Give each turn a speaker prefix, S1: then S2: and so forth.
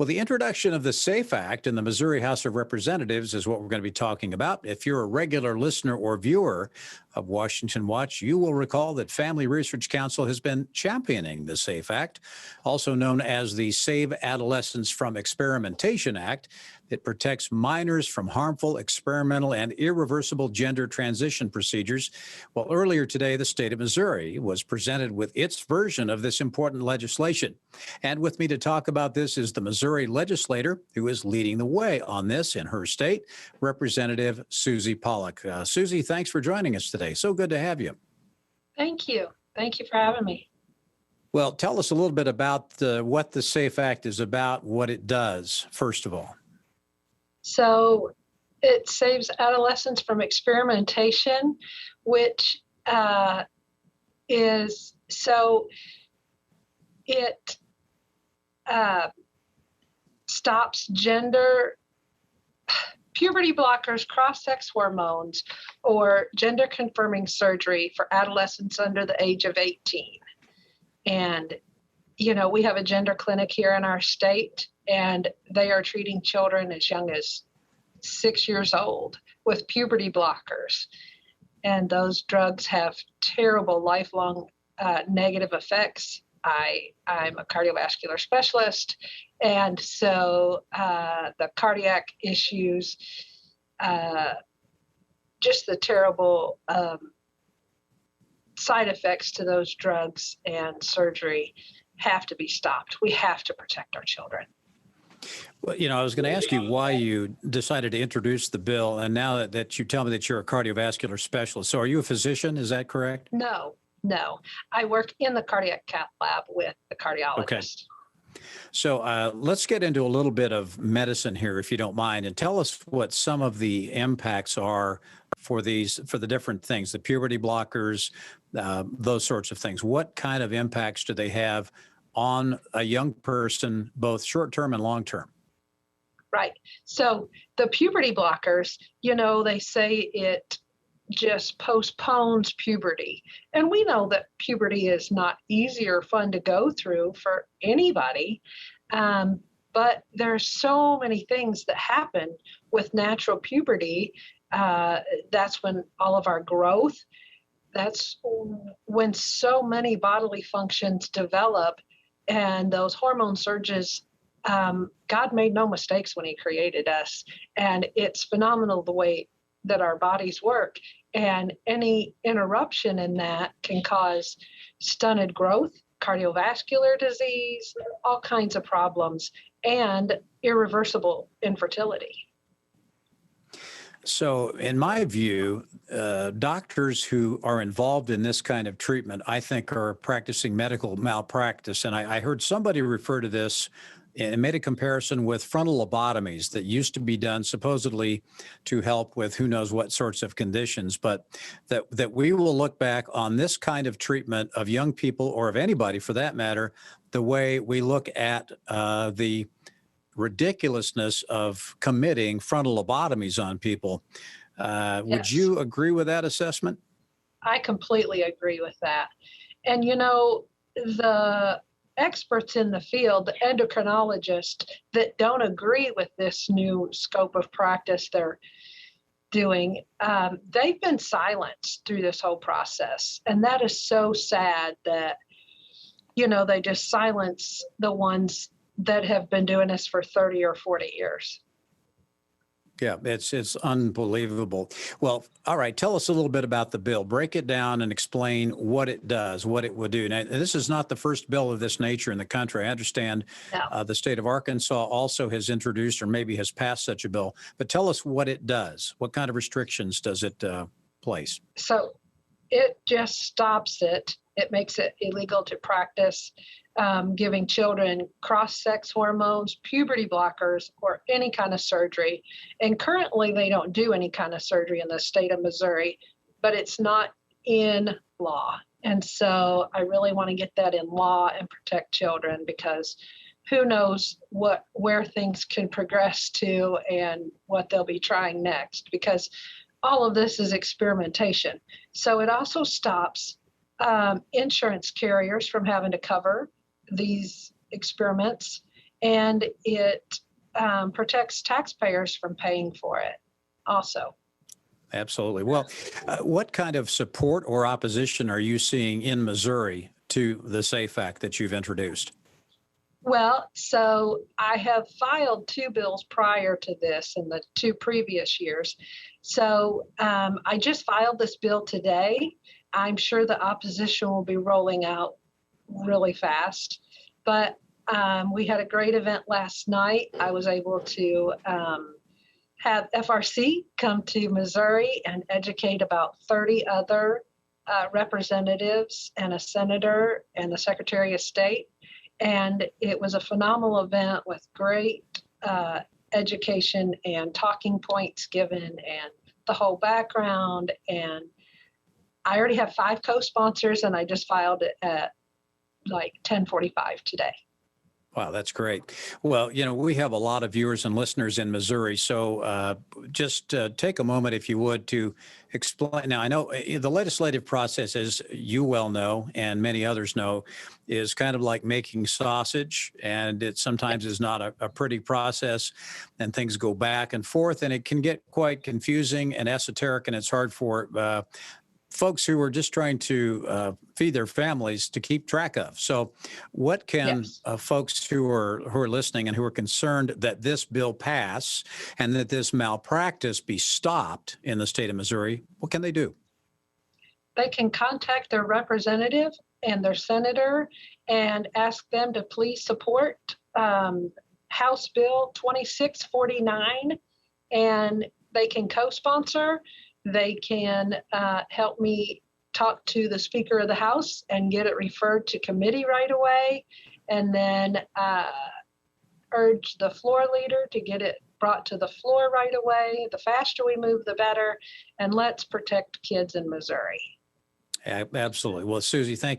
S1: Well, the introduction of the SAFE Act in the Missouri House of Representatives is what we're going to be talking about. If you're a regular listener or viewer of Washington Watch, you will recall that Family Research Council has been championing the SAFE Act, also known as the Save Adolescents from Experimentation Act. It protects minors from harmful, experimental, and irreversible gender transition procedures. Well, earlier today, the state of Missouri was presented with its version of this important legislation. And with me to talk about this is the Missouri legislator who is leading the way on this in her state, Representative Suzie Pollock. Suzie, thanks for joining us today. So good to have you.
S2: Thank you. Thank you for having me.
S1: Well, tell us a little bit about what the SAFE Act is about, what it does, first of all.
S2: So it saves adolescents from experimentation, which is so it stops puberty blockers, cross-sex hormones, or gender-confirming surgery for adolescents under the age of 18. And, we have a gender clinic here in our state, and they are treating children as young as 6 years old with puberty blockers. And those drugs have terrible lifelong negative effects. I'm a cardiovascular specialist, and so the cardiac issues, just the terrible side effects to those drugs and surgery have to be stopped. We have to protect our children.
S1: Well, I was going to ask you why you decided to introduce the bill, and now that you tell me that you're a cardiovascular specialist. So are you a physician? Is that correct?
S2: No. I work in the cardiac cath lab with the cardiologist.
S1: Okay. So let's get into a little bit of medicine here, if you don't mind, and tell us what some of the impacts are for the different things, the puberty blockers, those sorts of things. What kind of impacts do they have on a young person, both short-term and long-term?
S2: Right. So the puberty blockers, they say it just postpones puberty. And we know that puberty is not easy or fun to go through for anybody. But there's so many things that happen with natural puberty. That's when all of our growth, that's when so many bodily functions develop, and those hormone surges. God made no mistakes when he created us, and it's phenomenal the way that our bodies work, and any interruption in that can cause stunted growth, cardiovascular disease, all kinds of problems, and irreversible infertility.
S1: So in my view, doctors who are involved in this kind of treatment, I think, are practicing medical malpractice. And I heard somebody refer to this and made a comparison with frontal lobotomies that used to be done supposedly to help with who knows what sorts of conditions, but that we will look back on this kind of treatment of young people, or of anybody for that matter, the way we look at the ridiculousness of committing frontal lobotomies on people.
S2: Yes.
S1: Would you agree with that assessment?
S2: I completely agree with that. And the experts in the field, the endocrinologists that don't agree with this new scope of practice they're doing, they've been silenced through this whole process. And that is so sad that, they just silence the ones that have been doing this for 30 or 40 years.
S1: Yeah, it's unbelievable. Well, all right, tell us a little bit about the bill. Break it down and explain what it does, what it would do. Now, this is not the first bill of this nature in the country. I understand the state of Arkansas also has introduced or maybe has passed such a bill. But tell us what it does. What kind of restrictions does it place?
S2: So it just stops it. It makes it illegal to practice giving children cross-sex hormones, puberty blockers, or any kind of surgery. And currently they don't do any kind of surgery in the state of Missouri, but it's not in law. And so I really want to get that in law and protect children, because who knows where things can progress to and what they'll be trying next, because all of this is experimentation. So it also stops insurance carriers from having to cover these experiments, and it protects taxpayers from paying for it also.
S1: Absolutely. Well, what kind of support or opposition are you seeing in Missouri to the SAFE Act that you've introduced?
S2: Well, so I have filed 2 bills prior to this in the 2 previous years. So I just filed this bill today. I'm sure the opposition will be rolling out really fast. But we had a great event last night. I was able to have FRC come to Missouri and educate about 30 other representatives and a senator and the Secretary of State. And it was a phenomenal event with great education and talking points given and the whole background. And I already have 5 co-sponsors, and I just filed it at like 10:45 today.
S1: Wow, that's great. Well, we have a lot of viewers and listeners in Missouri, so just take a moment, if you would, to explain. Now, I know the legislative process, as you well know, and many others know, is kind of like making sausage, and it sometimes is not a pretty process, and things go back and forth, and it can get quite confusing and esoteric, and it's hard for folks who are just trying to feed their families to keep track of. So what can folks who are listening and who are concerned that this bill pass and that this malpractice be stopped in the state of Missouri, what can they do?
S2: They can contact their representative and their senator and ask them to please support House Bill 2649, and they can co-sponsor. They can help me talk to the Speaker of the House and get it referred to committee right away, and then urge the floor leader to get it brought to the floor right away. The faster we move, the better, and let's protect kids in Missouri.
S1: Absolutely. Well, Suzie, thank